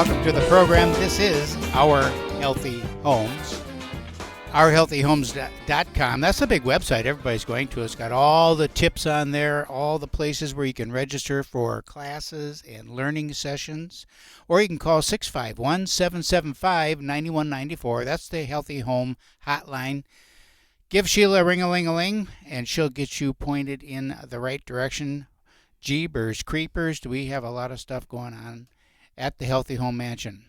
welcome to the program. This is Our Healthy Homes. OurHealthyHomes.com. That's a big website everybody's going to. It's got all the tips on there, all the places where you can register for classes and learning sessions. Or you can call 651-775-9194. That's the Healthy Home Hotline. Give Sheila a ring-a-ling-a-ling, and she'll get you pointed in the right direction. Jeepers creepers, do we have a lot of stuff going on at the Healthy Home Mansion?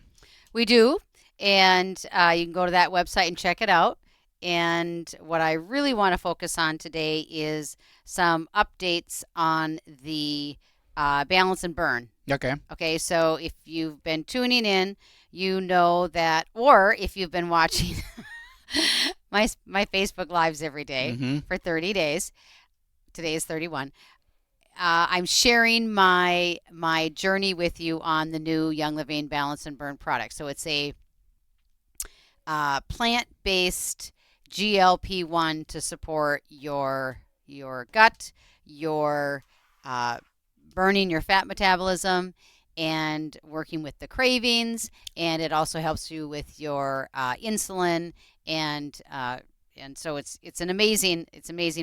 We do, and you can go to that website and check it out. And what I really want to focus on today is some updates on the balance and burn. Okay, so if you've been tuning in, you know that, or if you've been watching my Facebook Lives every day for 30 days, today is 31, I'm sharing my journey with you on the new Young Living Balance and Burn product. So it's a plant-based GLP-1 to support your gut, your burning your fat metabolism, and working with the cravings. And it also helps you with your insulin, and so it's an amazing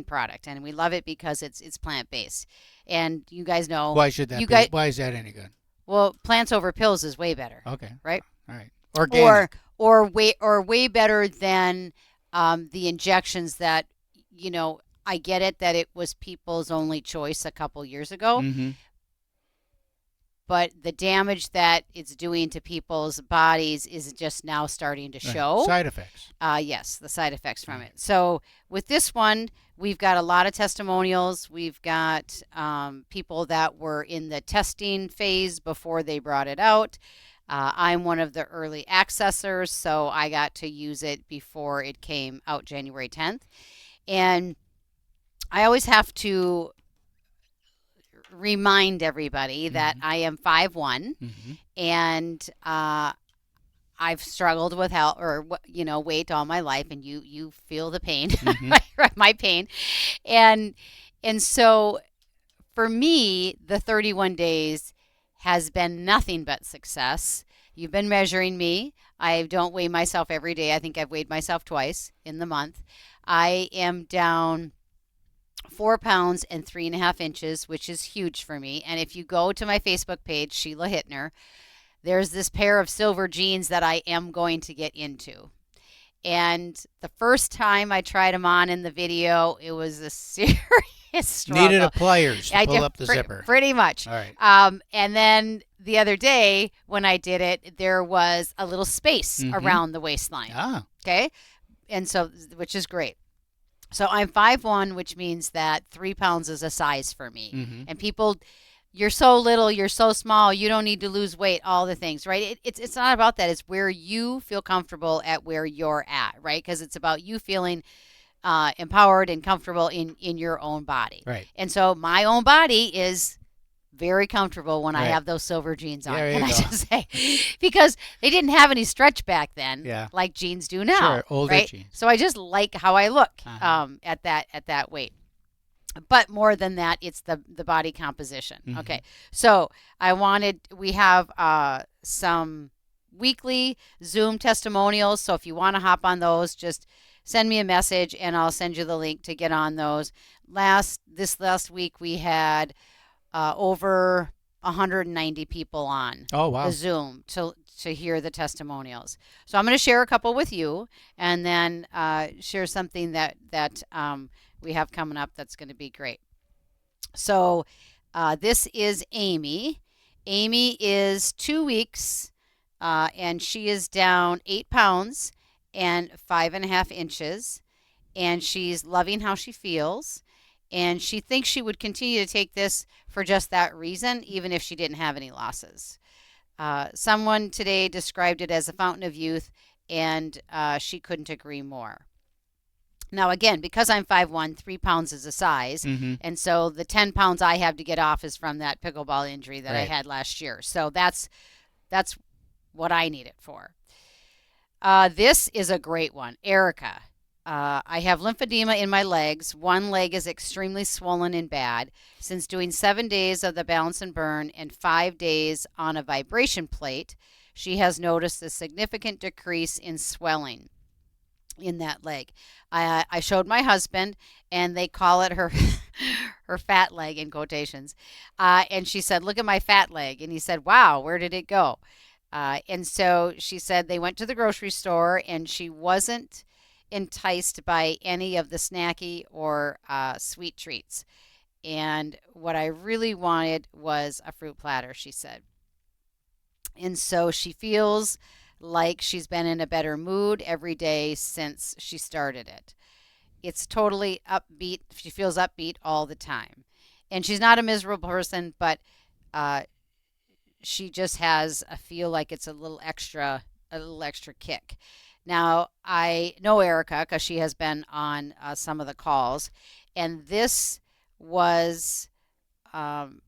product, and we love it because it's plant-based. And you guys know why is that any good? Well, plants over pills is way better. Okay. Right? All right. Organic. Or way better than the injections that, I get it that it was people's only choice a couple years ago. But the damage that it's doing to people's bodies is just now starting to show. Side effects. Yes, the side effects from it. So with this one, we've got a lot of testimonials. We've got people that were in the testing phase before they brought it out. I'm one of the early accessors, so I got to use it before it came out January 10th. And I always have to remind everybody that I am 5'1", and I've struggled with health or weight all my life, and you feel the pain, my pain, and so for me, the 31 days has been nothing but success. You've been measuring me. I don't weigh myself every day. I think I've weighed myself twice in the month. I am down 4 pounds and 3.5 inches, which is huge for me. And if you go to my Facebook page, Sheila Hittner, there's this pair of silver jeans that I am going to get into. And the first time I tried them on in the video, it was a serious struggle. Needed a pliers to pull up the zipper. Pretty much. All right. And then the other day when I did it, there was a little space around the waistline. Okay. And so, which is great. So I'm 5'1", which means that 3 pounds is a size for me. And people, you're so little, you're so small, you don't need to lose weight, all the things, right? It's not about that. It's where you feel comfortable at where you're at, right? Because it's about you feeling empowered and comfortable in your own body. Right. And so my own body is very comfortable when I have those silver jeans on. Can I just say? Because they didn't have any stretch back then, like jeans do now. Sure, older right? jeans. So I just like how I look at that weight. But more than that, it's the body composition. Okay. So we have some weekly Zoom testimonials. So if you want to hop on those, just send me a message and I'll send you the link to get on those. This last week we had over 190 people on the Zoom to hear the testimonials. So I'm going to share a couple with you, and then share something that we have coming up that's going to be great. So this is Amy. Amy is 2 weeks, and she is down 8 pounds and 5.5 inches, and she's loving how she feels. And she thinks she would continue to take this for just that reason, even if she didn't have any losses. Someone today described it as a fountain of youth, and she couldn't agree more. Now, again, because I'm 5'1", 3 pounds is a size, and so the 10 pounds I have to get off is from that pickleball injury that I had last year. So that's what I need it for. This is a great one. Erica. I have lymphedema in my legs. One leg is extremely swollen and bad. Since doing 7 days of the Balance and Burn and 5 days on a vibration plate, she has noticed a significant decrease in swelling in that leg. I showed my husband, and they call it her her fat leg in quotations. And she said, "Look at my fat leg." And he said, "Wow, where did it go?" And so she said they went to the grocery store, and she wasn't enticed by any of the snacky or sweet treats. And what I really wanted was a fruit platter, she said. And so she feels like she's been in a better mood every day since she started it. It's totally upbeat. She feels upbeat all the time. And she's not a miserable person, but uh, she just has a feel like it's a little extra kick. Now, I know Erica because she has been on some of the calls, and this was um,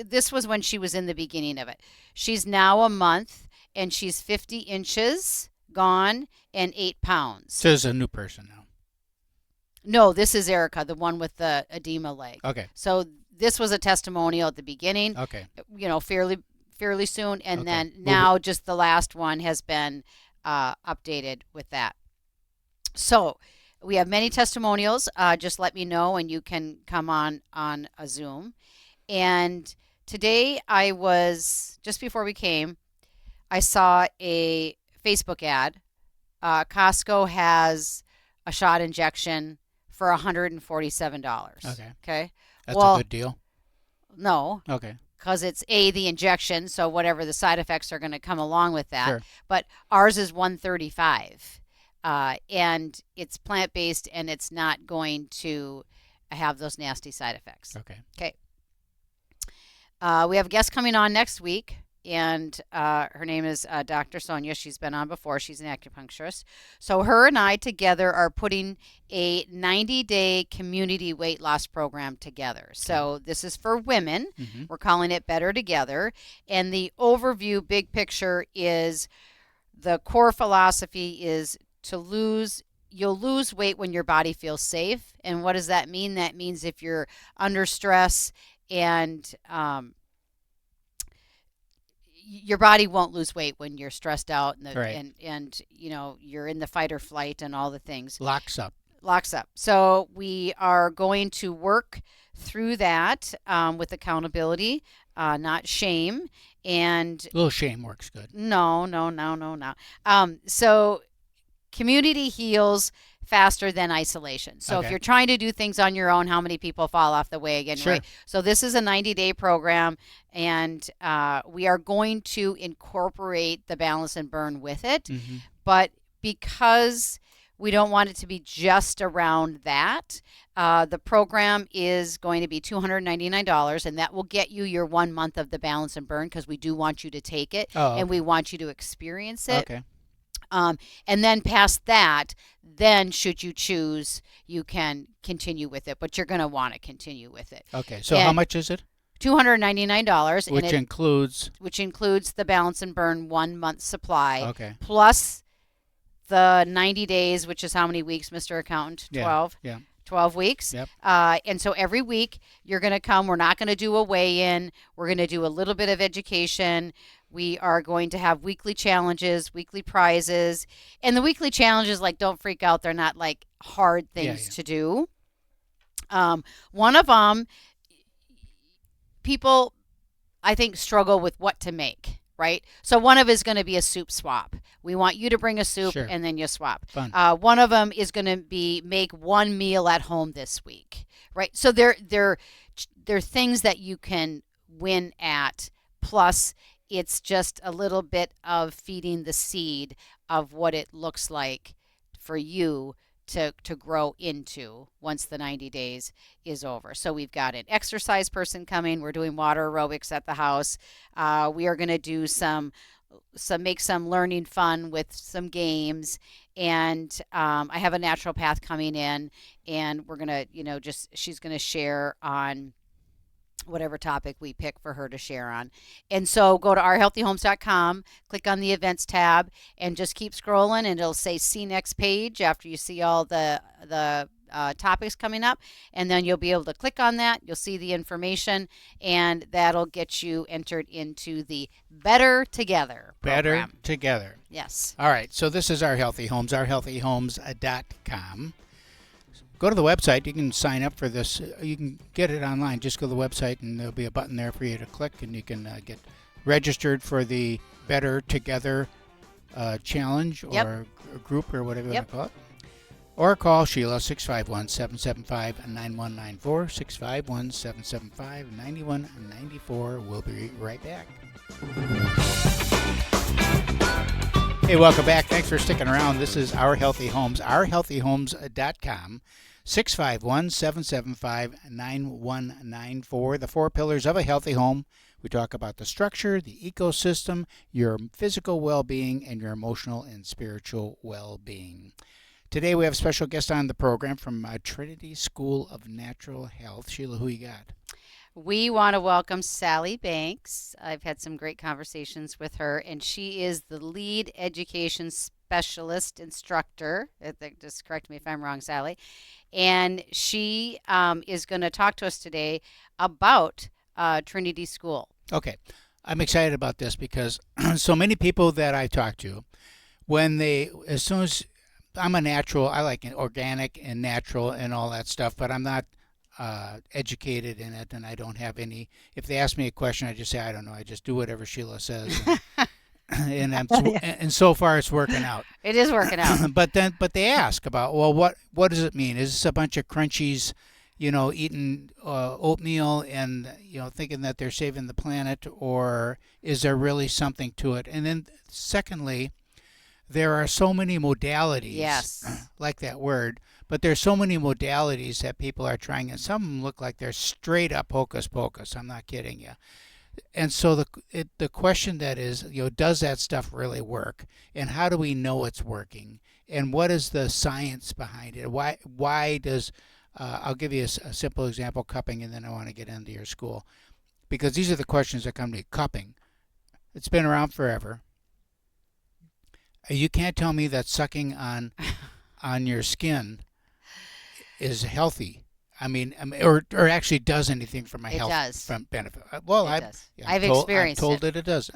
this was when she was in the beginning of it. She's now a month, and she's 50 inches gone and 8 pounds. So it's a new person now. No, this is Erica, the one with the edema leg. Okay. So this was a testimonial at the beginning. Okay. Fairly soon, and Okay. then now just the last one has been updated with that. So we have many testimonials. Just let me know, and you can come on a Zoom. And today just before we came, I saw a Facebook ad. Costco has a shot injection for $147. Okay. That's Well, a good deal. No, Okay. because it's the injection, so whatever the side effects are going to come along with that. Sure. But ours is $135, and it's plant-based, and it's not going to have those nasty side effects. Okay. We have a guest coming on next week, and her name is Dr. Sonia. She's been on before. She's an acupuncturist. So her and I together are putting a 90-day community weight loss program together. So this is for women. Mm-hmm. We're calling it Better Together. And the overview, big picture, is the core philosophy is you'll lose weight when your body feels safe. And what does that mean? That means if you're under stress and your body won't lose weight when you're stressed out and you're in the fight or flight and all the things. Locks up. So we are going to work through that with accountability, not shame. And a little shame works good. No. So community heals faster than isolation. So if you're trying to do things on your own, how many people fall off the wagon, sure. Right? So this is a 90-day program, and we are going to incorporate the balance and burn with it. Mm-hmm. But because we don't want it to be just around that, the program is going to be $299, and that will get you your 1 month of the balance and burn, because we do want you to take it, and we want you to experience it. Okay. And then past that, then should you choose, you can continue with it, but you're going to want to continue with it. Okay. So how much is it? $299. Which includes the balance and burn 1 month supply. Okay. Plus the 90 days, which is how many weeks, Mr. Accountant? 12? Yeah. 12 weeks. Yep. And so every week you're going to come. We're not going to do a weigh-in. We're going to do a little bit of education. We are going to have weekly challenges, weekly prizes. And the weekly challenges, don't freak out. They're not hard things to do. One of them, people, I think, struggle with what to make, right? So one of it is going to be a soup swap. We want you to bring a soup, sure. and then you swap. Fun. One of them is going to be make one meal at home this week, right? So they're things that you can win at. Plus, it's just a little bit of feeding the seed of what it looks like for you to grow into once the 90 days is over. So we've got an exercise person coming. We're doing water aerobics at the house. We are going to do make some learning fun with some games. And I have a naturopath coming in, and we're going to, she's going to share on whatever topic we pick for her to share on. And so go to ourhealthyhomes.com, click on the events tab, and just keep scrolling, and it'll say see next page after you see all the topics coming up, and then you'll be able to click on that. You'll see the information, and that'll get you entered into the Better Together Better program. Together. Yes. All right. So this is Our Healthy Homes, ourhealthyhomes.com. Go to the website. You can sign up for this. You can get it online. Just go to the website, and there'll be a button there for you to click, and you can get registered for the Better Together challenge or group or whatever you want to call it. Or call Sheila 651-775-9194, 651-775-9194. We'll be right back. Hey, welcome back. Thanks for sticking around. This is Our Healthy Homes, ourhealthyhomes.com, 651-775-9194. The 4 pillars of a healthy home. We talk about the structure, the ecosystem, your physical well-being, and your emotional and spiritual well-being. Today we have a special guest on the program from Trinity School of Natural Health. Sheila, who you got? We want to welcome Sally Banks. I've had some great conversations with her, and she is the lead education specialist instructor. Just correct me if I'm wrong, Sally. And she is going to talk to us today about Trinity School. Okay. I'm excited about this because so many people that I talk to, as soon as I'm a natural, I like organic and natural and all that stuff, but I'm not educated in it, and I don't have any. If they ask me a question, I just say, I don't know. I just do whatever Sheila says. And so far it's working out. It is working out. But they ask about, well, what does it mean? Is this a bunch of crunchies, eating oatmeal and thinking that they're saving the planet, or is there really something to it? And then secondly, there are so many modalities. Yes. Like that word, but there's so many modalities that people are trying, and some of them look like they're straight up hocus pocus. I'm not kidding you. And so the question that is, does that stuff really work? And how do we know it's working? And what is the science behind it? Why does I'll give you a simple example, cupping, and then I want to get into your school. Because these are the questions that come to me. Cupping. It's been around forever. You can't tell me that sucking on your skin is healthy. I mean, or actually does anything for my health from benefit. Well, I've experienced I'm told that it does.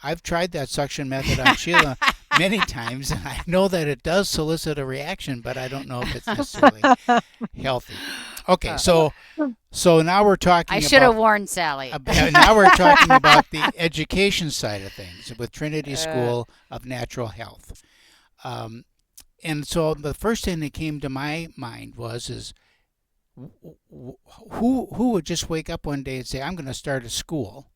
I've tried that suction method on Sheila many times, and I know that it does solicit a reaction, but I don't know if it's necessarily healthy. Okay, so now we're talking. I should have warned Sally. Now we're talking about the education side of things with Trinity School of Natural Health. And so the first thing that came to my mind is who would just wake up one day and say, I'm going to start a school?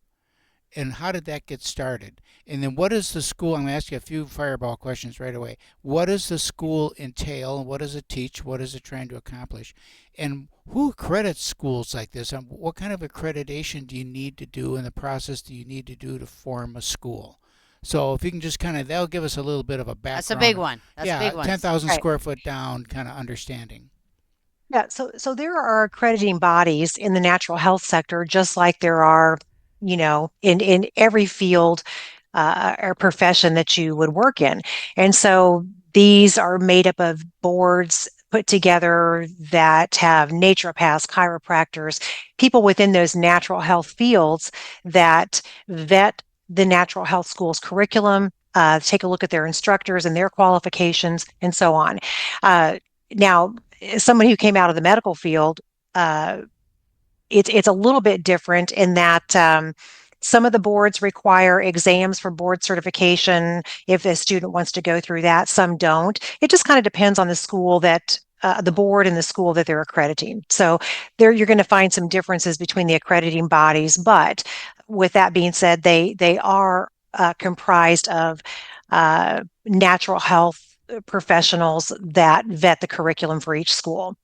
And how did that get started? And then what is the school? I'm going to ask you a few fireball questions right away. What does the school entail? What does it teach? What is it trying to accomplish? And who accredits schools like this? And what kind of accreditation do you need to do in the process do you need to do to form a school? So if you can just that'll give us a little bit of a background. That's a big one. That's a big one. 10,000 square foot down kind of understanding. Yeah, so there are accrediting bodies in the natural health sector, just like there are, in every field or profession that you would work in. And so these are made up of boards put together that have naturopaths, chiropractors, people within those natural health fields that vet the natural health school's curriculum, take a look at their instructors and their qualifications, and so on. Now, someone who came out of the medical field, it's a little bit different in that some of the boards require exams for board certification if a student wants to go through that. Some don't. It just kind of depends on the school that the board and the school that they're accrediting. So there you're going to find some differences between the accrediting bodies. But with that being said, they are comprised of natural health professionals that vet the curriculum for each school.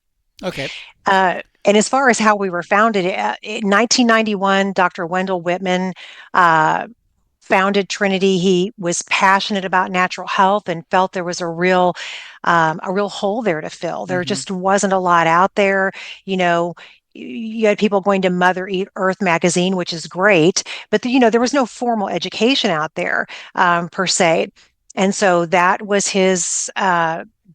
Okay. And as far as how we were founded, in 1991, Dr. Wendell Whitman founded Trinity. He was passionate about natural health and felt there was a real hole there to fill. There just wasn't a lot out there. You had people going to Mother Earth magazine, which is great, but there was no formal education out there per se. And so that was his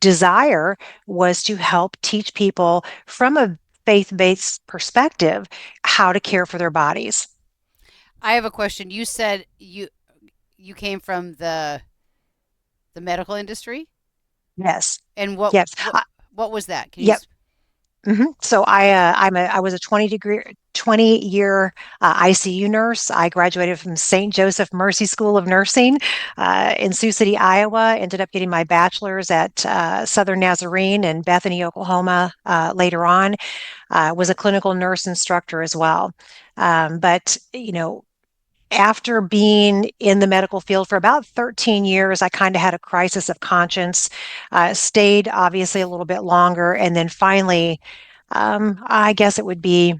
desire was to help teach people from a faith-based perspective how to care for their bodies. I have a question. You said you came from the medical industry, Yes. and Yes. what was that? Can you? Yep. So I was a 20-year ICU nurse. I graduated from St. Joseph Mercy School of Nursing in Sioux City, Iowa. Ended up getting my bachelor's at Southern Nazarene in Bethany, Oklahoma later on. Was a clinical nurse instructor as well. But after being in the medical field for about 13 years, I kind of had a crisis of conscience, stayed obviously a little bit longer, and then finally, I guess it would be,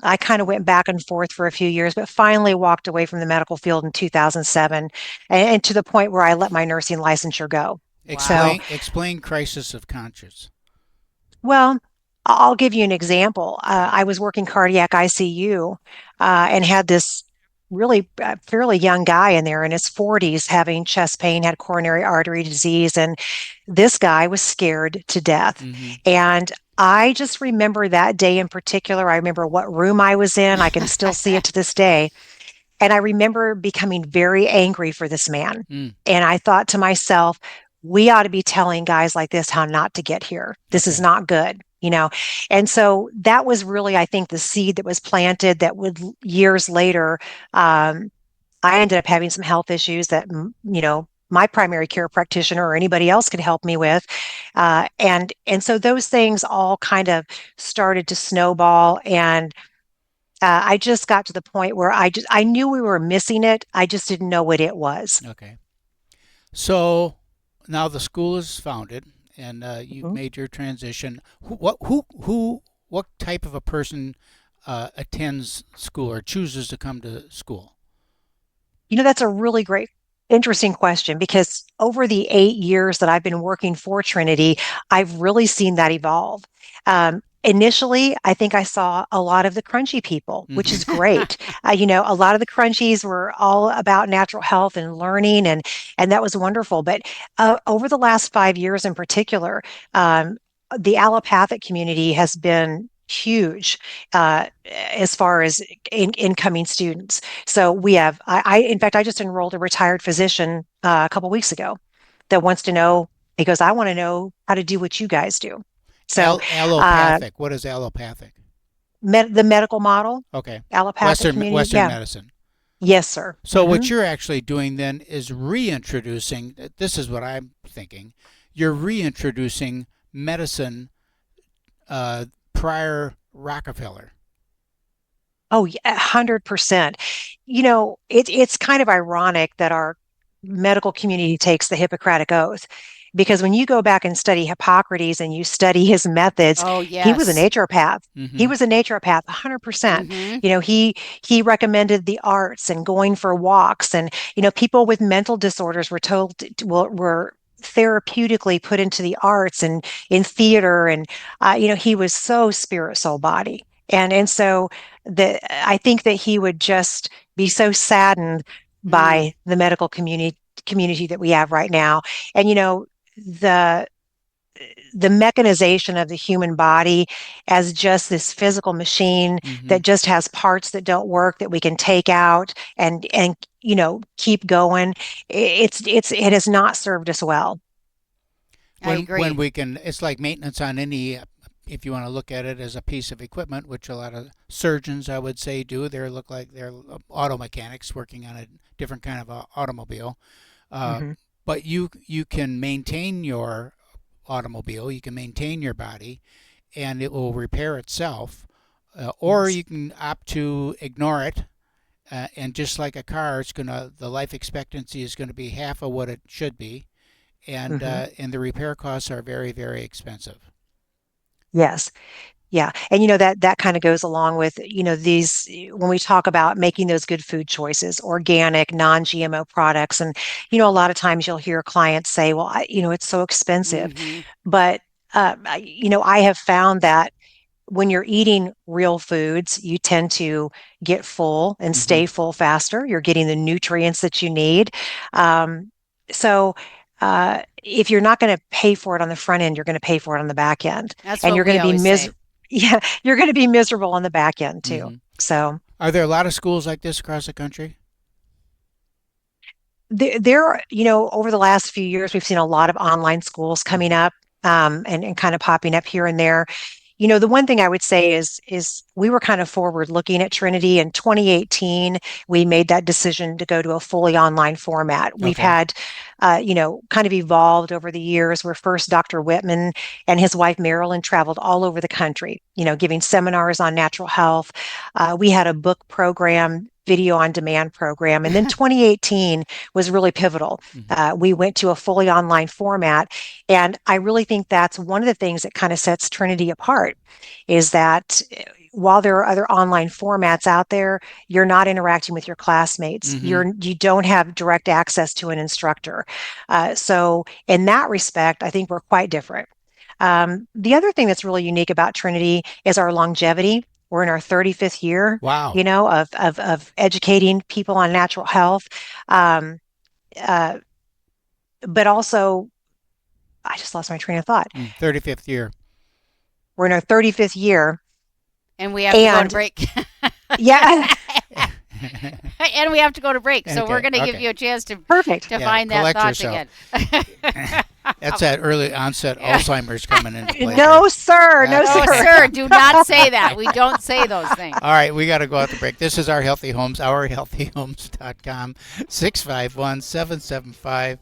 I kind of went back and forth for a few years, but finally walked away from the medical field in 2007, and to the point where I let my nursing licensure go. So, Wow. Explain crisis of conscience. well, I'll give you an example. I was working cardiac ICU and had this really fairly young guy in there in his 40s having chest pain, had coronary artery disease, and this guy was scared to death. Mm-hmm. And I just remember that day in particular. I remember what room I was in. I can still see it to this day. And I remember becoming very angry for this man. Mm. And I thought to myself, we ought to be telling guys like this how not to get here. This is Okay. not good. And so that was really, I think, the seed that was planted that would years later, I ended up having some health issues that, my primary care practitioner or anybody else could help me with. And so those things all kind of started to snowball. And I just got to the point where I knew we were missing it. I just didn't know what it was. Okay. So now the school is founded, and you've Mhm. made your transition. What type of a person attends school or chooses to come to school? That's a really great, interesting question because over the 8 years that I've been working for Trinity, I've really seen that evolve. Initially, I think I saw a lot of the crunchy people, which is great. A lot of the crunchies were all about natural health and learning, and that was wonderful. But over the last 5 years in particular, the allopathic community has been huge as far as incoming students. So in fact, I just enrolled a retired physician a couple weeks ago that wants to know, he goes, I want to know how to do what you guys do. So, uh, Allopathic. What is allopathic? the medical model, Okay. allopathic community. Western Yeah. medicine. Yes, sir. So what you're actually doing then is reintroducing. This is what I'm thinking. You're reintroducing medicine prior Rockefeller. Oh, yeah, 100%. It's kind of ironic that our medical community takes the Hippocratic Oath because when you go back and study Hippocrates and you study his methods, Oh he was a yes. naturopath. He Mm-hmm. was a naturopath, 100%. Mm-hmm. He recommended the arts and going for walks, and people with mental disorders were told were therapeutically put into the arts and in theater, and he was so spirit, soul, body. And so I think that he would just be so saddened Mm. by the medical community that we have right now. And the the mechanization of the human body as just this physical machine Mm-hmm. that just has parts that don't work that we can take out and keep going. It has not served us well. I When agree. we can, it's like maintenance on any. If you want to look at it as a piece of equipment, which a lot of surgeons, I would say, do. They look like they're auto mechanics working on a different kind of a automobile. Uh, Hmm. but you can maintain your automobile, you can maintain your body, and it will repair itself. Or Yes. you can opt to ignore it, and just like a car, the life expectancy is going to be half of what it should be, Hmm. and the repair costs are very very expensive. Yes. Yeah. And that kind of goes along with, these when we talk about making those good food choices, organic, non-GMO products. And, a lot of times you'll hear clients say, well, it's so expensive. Mm-hmm. But, I have found that when you're eating real foods, you tend to get full and Mm-hmm. stay full faster. You're getting the nutrients that you need. Um, so if you're not going to pay for it on the front end, you're going to pay for it on the back end, That's and what you're going we to be always say. yeah, you're going to be miserable on the back end too. Mm-hmm. So Are there a lot of schools like this across the country? over the last few years, we've seen a lot of online schools coming up, and kind of popping up here and there. The one thing I would say is we were kind of forward looking at Trinity in 2018. We made that decision to go to a fully online format. We've Okay. had, kind of evolved over the years, where first Dr. Whitman and his wife Marilyn traveled all over the country, giving seminars on natural health. We had a book program, video on demand program. And then 2018 was really pivotal. Mm-hmm. We went to a fully online format. And I really think that's one of the things that kind of sets Trinity apart, is that while there are other online formats out there, you're not interacting with your classmates. Mm-hmm. You don't have direct access to an instructor. So in that respect, I think we're quite different. The other thing that's really unique about Trinity is our longevity. We're in our 35th year, Wow. of educating people on natural health. Um, uh, but also, I just lost my train of thought. 35th year. We're in our 35th year. And we have to go to And break. yeah, And we have to go to break. So Okay, we're going to give okay. you a chance to perfect. to Yeah, find that collect thought yourself. again. That's that early onset Alzheimer's coming into play. No, sir. No, That's Oh, sir. sir, do not say that. We don't say those things. All right, we got to go out to break. This is Our Healthy Homes, ourhealthyhomes.com, 651-775-9194,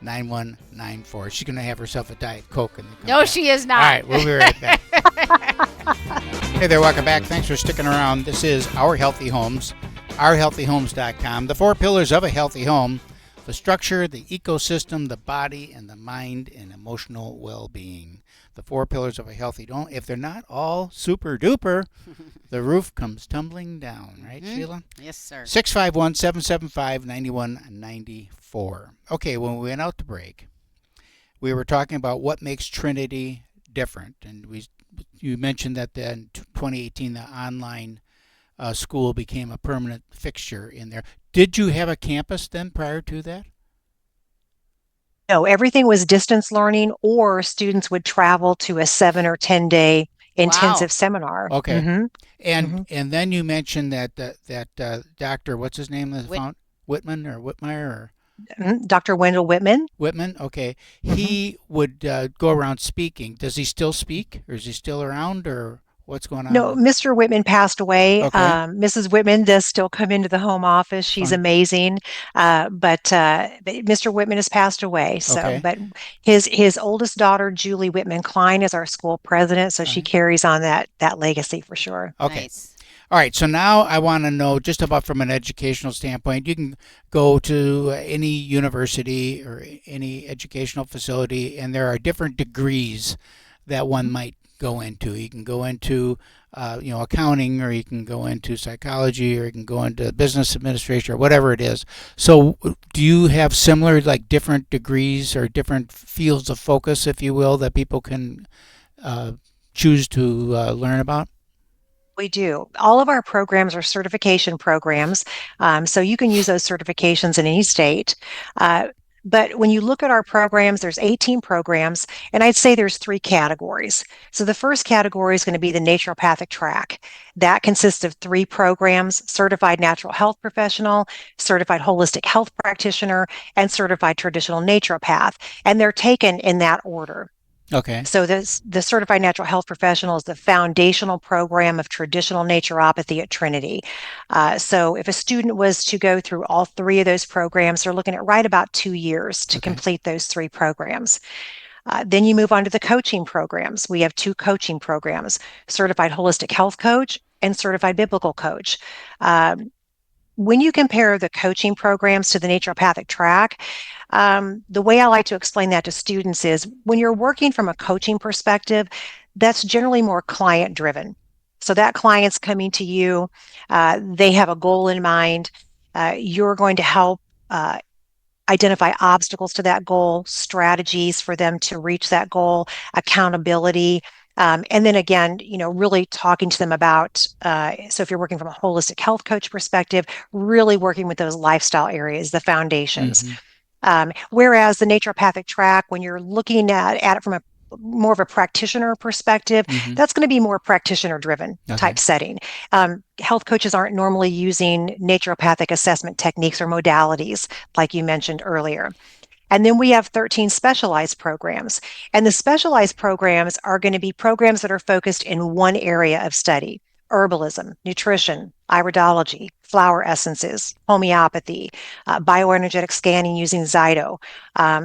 651-775-9194. She's going to have herself a Diet Coke. No, she is not. All right, we'll be right back. Hey there, welcome back. Thanks for sticking around. This is Our Healthy Homes, ourhealthyhomes.com. The 4 pillars of a healthy home: the structure, the ecosystem, the body, and the mind and emotional well-being. The 4 pillars of a healthy home. If they're not all super duper, the roof comes tumbling down, right, Sheila? Yes, sir. 651-775-9194. Okay, when we went out to break, we were talking about what makes Trinity different, and you mentioned that in 2018 the online school became a permanent fixture in there. Did you have a campus then prior to that? No, everything was distance learning, or students would travel to a 7 or 10 day Wow. intensive seminar. Okay. Mm-hmm. And then you mentioned that doctor, what's his name? Whitman or Whitmire or Dr. Wendell Whitman. Whitman. Okay, Mm-hmm. he would go around speaking. Does he still speak, or is he still around, or what's going on No, with? Mr. Whitman passed away. Okay, Mrs. Whitman does still come into the home office. She's fun. amazing. But Mr. Whitman has passed away. So, Okay, but his oldest daughter, Julie Whitman Klein, is our school president. So all she right. carries on that legacy for sure. Okay. Nice. All right, so now I want to know just about from an educational standpoint. You can go to any university or any educational facility, and there are different degrees that one might go into. You can go into, accounting, or you can go into psychology, or you can go into business administration, or whatever it is. So, do you have similar, like different degrees or different fields of focus, if you will, that people can choose to learn about? We do. All of our programs are certification programs, so you can use those certifications in any state. But when you look at our programs, there's 18 programs, and I'd say there's 3 categories. So the first category is going to be the naturopathic track. That consists of 3 programs: certified natural health professional, certified holistic health practitioner, and certified traditional naturopath. And they're taken in that order. Okay. So the Certified Natural Health Professional is the foundational program of traditional naturopathy at Trinity. So if a student was to go through all 3 of those programs, they're looking at right about 2 years to Okay. complete those 3 programs. Then you move on to the coaching programs. We have 2 coaching programs: Certified Holistic Health Coach and Certified Biblical Coach. When you compare the coaching programs to the naturopathic track, the way I like to explain that to students is, when you're working from a coaching perspective, that's generally more client driven. So that client's coming to you, they have a goal in mind. You're going to help identify obstacles to that goal, strategies for them to reach that goal, accountability, And then again, really talking to them about, so if you're working from a holistic health coach perspective, really working with those lifestyle areas, the foundations. Whereas the naturopathic track, when you're looking at it from a more of a practitioner perspective, that's going to be more practitioner driven type setting. Health coaches aren't normally using naturopathic assessment techniques or modalities like you mentioned earlier. And then we have 13 specialized programs. And the specialized programs are going to be programs that are focused in one area of study: herbalism, nutrition, iridology, flower essences, homeopathy, bioenergetic scanning using Zyto,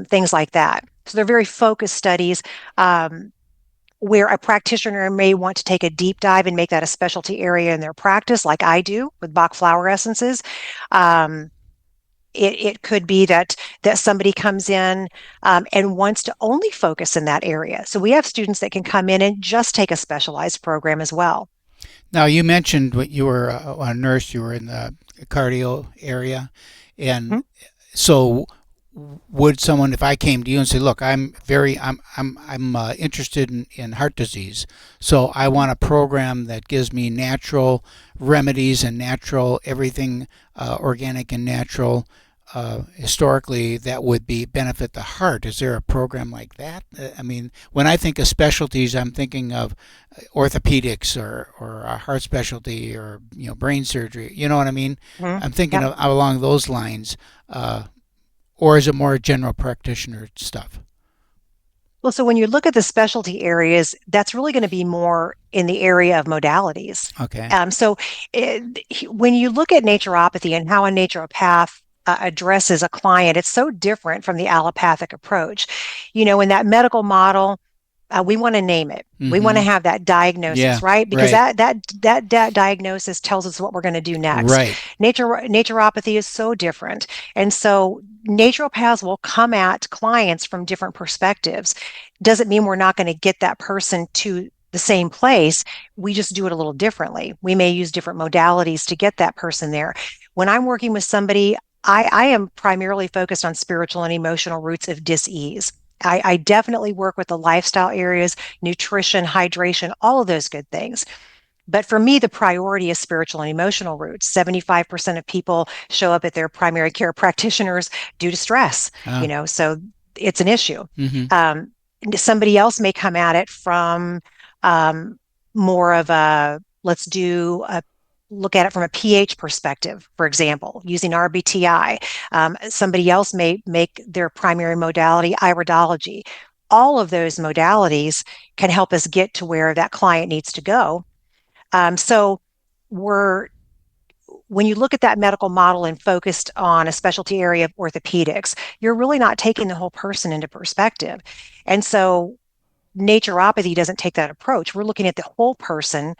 things like that. So they're very focused studies. Where a practitioner may want to take a deep dive and make that a specialty area in their practice, like I do with Bach flower essences. It could be that somebody comes in and wants to only focus in that area. So we have students that can come in and just take a specialized program as well. Now, you mentioned what you were a nurse, you were in the cardio area. And so would someone, if I came to you and said, look, I'm interested in heart disease, so I want a program that gives me natural remedies and natural everything, organic and natural, historically, that would benefit the heart. Is there a program like that? I mean, when I think of specialties, I'm thinking of orthopedics or a heart specialty or brain surgery. You know what I mean? I'm thinking of along those lines. Or is it more general practitioner stuff? Well, so when you look at the specialty areas, that's really going to be more in the area of modalities. Okay. So when you look at naturopathy and how a naturopath addresses a client, it's so different from the allopathic approach. In that medical model, we want to name it. We want to have that diagnosis, right? Because that diagnosis tells us what we're going to do next. Right. Naturopathy is so different. And so naturopaths will come at clients from different perspectives. Doesn't mean we're not going to get that person to the same place. We just do it a little differently. We may use different modalities to get that person there. When I'm working with somebody, I am primarily focused on spiritual and emotional roots of dis-ease. I definitely work with the lifestyle areas, nutrition, hydration, all of those good things. But for me, the priority is spiritual and emotional roots. 75% of people show up at their primary care practitioners due to stress, so it's an issue. Somebody else may come at it from more of look at it from a pH perspective, for example, using RBTI. Somebody else may make their primary modality iridology. All of those modalities can help us get to where that client needs to go. So when you look at that medical model and focused on a specialty area of orthopedics, you're really not taking the whole person into perspective. And so naturopathy doesn't take that approach. We're looking at the whole person.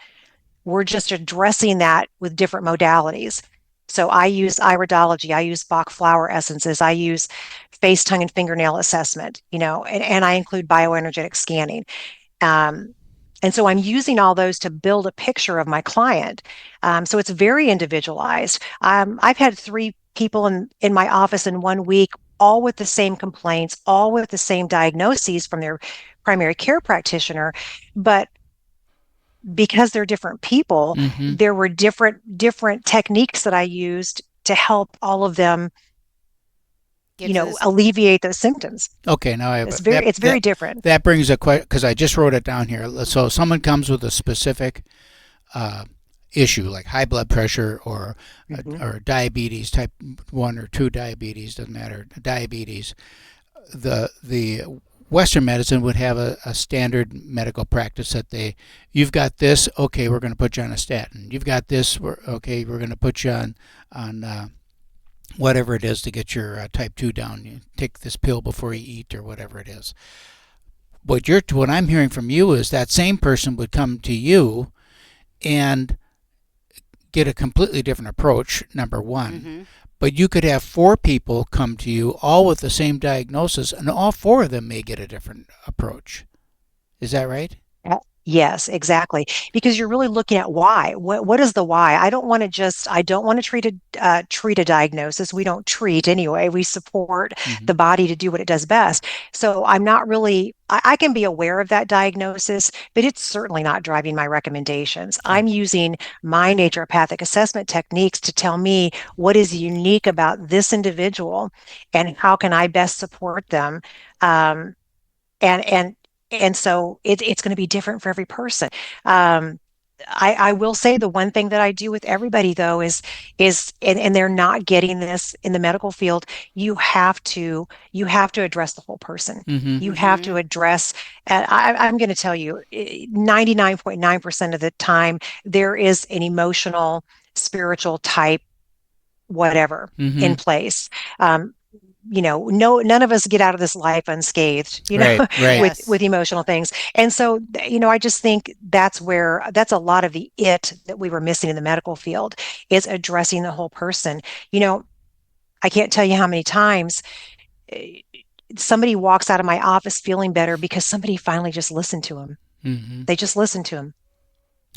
We're just addressing that with different modalities. So I use iridology, I use Bach flower essences, I use face, tongue, and fingernail assessment, and I include bioenergetic scanning. And so I'm using all those to build a picture of my client. So it's very individualized. I've had 3 people in my office in 1 week, all with the same complaints, all with the same diagnoses from their primary care practitioner, but because they're different people, there were different techniques that I used to help all of them, alleviate those symptoms. Okay, now it's very different. That brings a question, because I just wrote it down here. So someone comes with a specific issue, like high blood pressure or diabetes, type 1 or 2 diabetes, doesn't matter, diabetes. The Western medicine would have a standard medical practice that you've got this, okay, we're going to put you on a statin. You've got this, okay, we're going to put you on whatever it is to get your type 2 down. You take this pill before you eat or whatever it is. What I'm hearing from you is that same person would come to you and get a completely different approach, number one. But you could have 4 people come to you all with the same diagnosis, and all 4 of them may get a different approach. Is that right? Yes, exactly. Because you're really looking at why. What is the why? I don't want to treat a diagnosis. We don't treat anyway. We support Mm-hmm. the body to do what it does best. So I'm not really, I can be aware of that diagnosis, but it's certainly not driving my recommendations. I'm using my naturopathic assessment techniques to tell me what is unique about this individual and how can I best support them. Um, and and and so it's going to be different for every person. Um, I will say the one thing that I do with everybody though is and they're not getting this in the medical field. You have to address the whole person. Mm-hmm. You have to address. And I'm going to tell you, 99.9% of the time there is an emotional, spiritual type whatever Mm-hmm. in place. Um, no, none of us get out of this life unscathed, Right. Right. Yes. with emotional things. And so, I just think that's a lot of the it that we were missing in the medical field is addressing the whole person. You know, I can't tell you how many times somebody walks out of my office feeling better because somebody finally just listened to them. Mm-hmm. They just listened to them.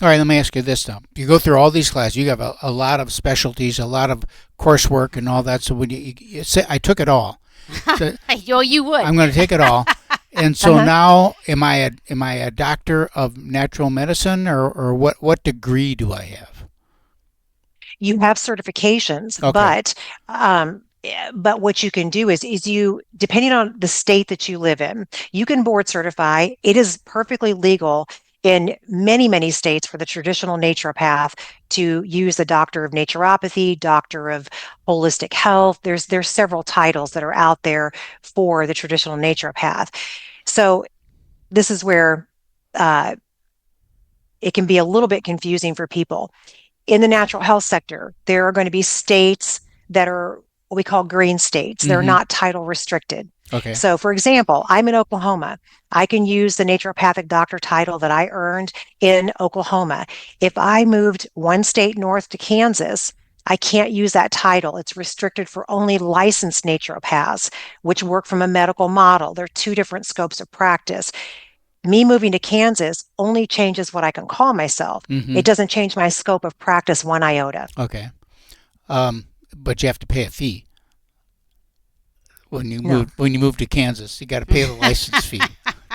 All right, let me ask you this now. You go through all these classes, you have a lot of specialties, a lot of coursework and all that. So when you say, I took it all. So Yo, you would. I'm going to take it all. And so now, am I a doctor of natural medicine, or what degree do I have? You have certifications, Okay. but what you can do is you, depending on the state that you live in, you can board certify. It is perfectly legal in many states for the traditional naturopath to use the doctor of naturopathy, doctor of holistic health. There's several titles that are out there for the traditional naturopath. So this is where uh, it can be a little bit confusing for people in the natural health sector. There are going to be states that are what we call green states. They're Mm-hmm. not title restricted. Okay. So, for example, I'm in Oklahoma. I can use the naturopathic doctor title that I earned in Oklahoma. If I moved one state north to Kansas, I can't use that title. It's restricted for only licensed naturopaths, which work from a medical model. There are two different scopes of practice. Me moving to Kansas only changes what I can call myself. Mm-hmm. It doesn't change my scope of practice one iota. Okay. But you have to pay a fee No, when you move to Kansas. You got to pay the license fee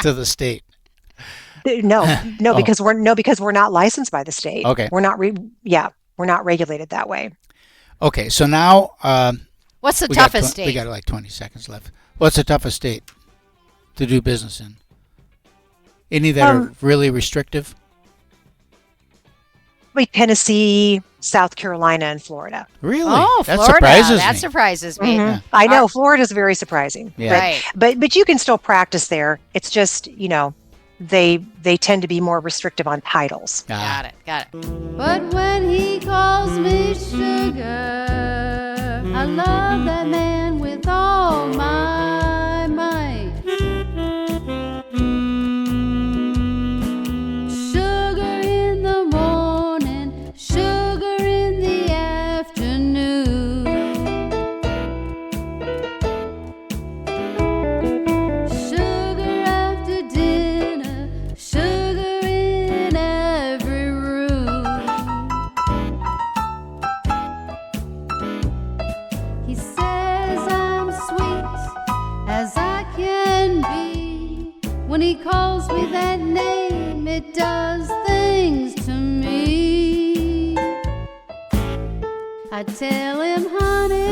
to the state. no, Oh, because we're not licensed by the state. okay. We're not regulated that way. Okay. So now What's the we got toughest we state? got like 20 seconds left. What's the toughest state to do business in? Any that are Um, really restrictive? like Tennessee, South Carolina, and Florida. Really? Oh, That Florida. surprises That me. surprises me. Yeah. I know Our- Florida's very surprising, Yeah. Right. but you can still practice there. It's just, they tend to be more restrictive on titles. Got it. Got it. But when he calls me sugar, I love that man with all my might. Sugar in the morning, sugar in the afternoon. Sugar after dinner, sugar in every room. He says I'm sweet as I can be. When he calls me that name, it does things to me. I tell him, honey,